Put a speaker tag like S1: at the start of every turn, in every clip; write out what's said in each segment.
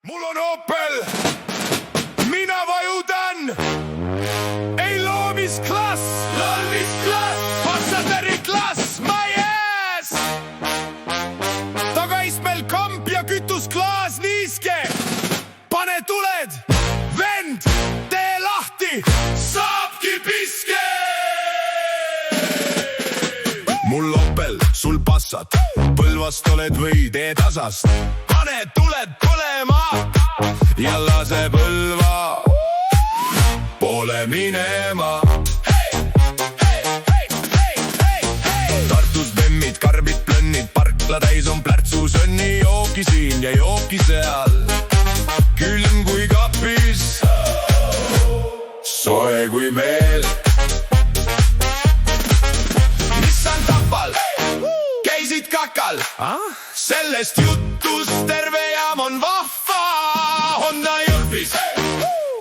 S1: mul on Opel, mina vajutan. Ei loomisklass, passateriklass, my ass. Tagaistmel kamp ja kütusklaas niiske. Pane tuled, vend, tee lahti, saabki piske. Mul Opel, sul Passat, Põlvast oled või Teetasast. Pane tuled põlema ja lase Põlva poole minema. Tartus bemmid, karbid, plönnid, parkla täis on plärtsu sõnni. Jooki siin ja jooki seal, külm kui kapis, soe kui meel. Nissan Tapal, käisid kakal, sellest jutus terve jaam on vahva. Honda Jõhvis,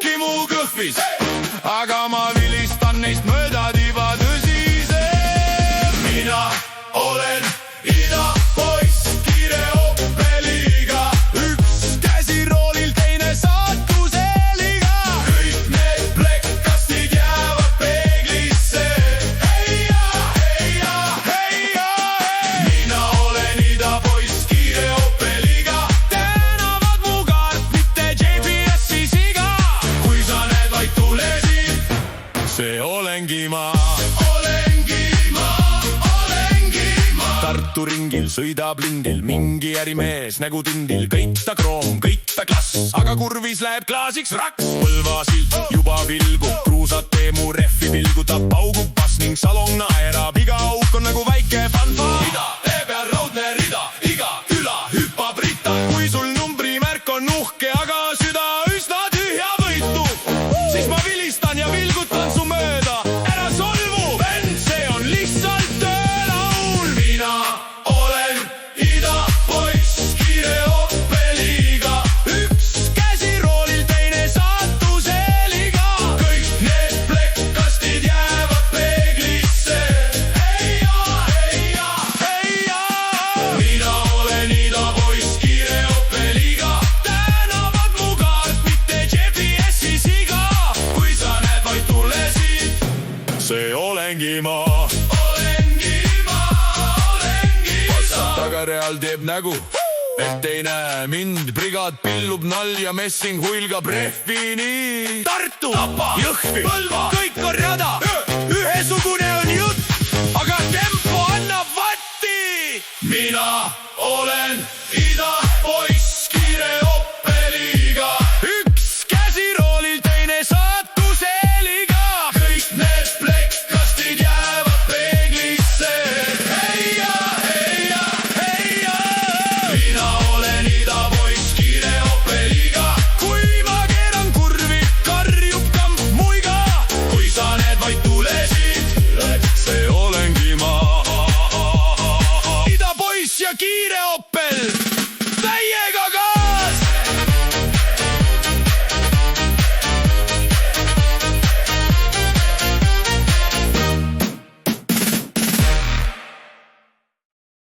S1: Kimu Kõhvis, aga ma vilistan neist mööda tiba tõsise. Mina olen idapoiss, kiire Opeliga, üks käsi roolil, teine saatuseliga. Kõik need plekkastid jäävad peeglisse. Heia, heia, heia, hei. Mina olen idapoiss, kiire Opeliga, tänavad mu kaart, mitte GPS-i siga. Kui sa näed vaid tulesid, see olengi ma. Tartu ringil sõidab lindil mingi ärimees nägu tindil. Kõita kroom, kõita klass, aga kurvis läheb klaasiks raks. Põlva silt juba vilgub, kruusad Teemu rehvi pilgutab, paugub bass ning salong naerab. Iga auk on nagu väike fanfaar. Ida, tee peal raudne rida, iga küla hüppab ritta. Kui sul numbrimärk on uhke, aga süda üsna tühja võitu, siis ma vilistan ja vilgutan su mööda. Ära solvu, vend, see on lihtsalt töölaul. Mina olen idapoiss, kiire Opeliga, üks käsi roolil, teine saatuseliga. Kõik need plekkastid jäävad peeglisse. Heia, heia, heia. Mina olen idapoiss, kiire Opeliga, tänavad mu kaart, mitte GPS-i siga. Kui sa näed vaid tulesid, see olengi ma. Tagareal teeb nägu, et ei näe mind. Brigaad pillub nalja, messing huilgab rehvini. Tartu, Tapa, Jõhvi, Põlva, kõik on rada. Ühesugune on jutt, aga tempo annab vatti. Mina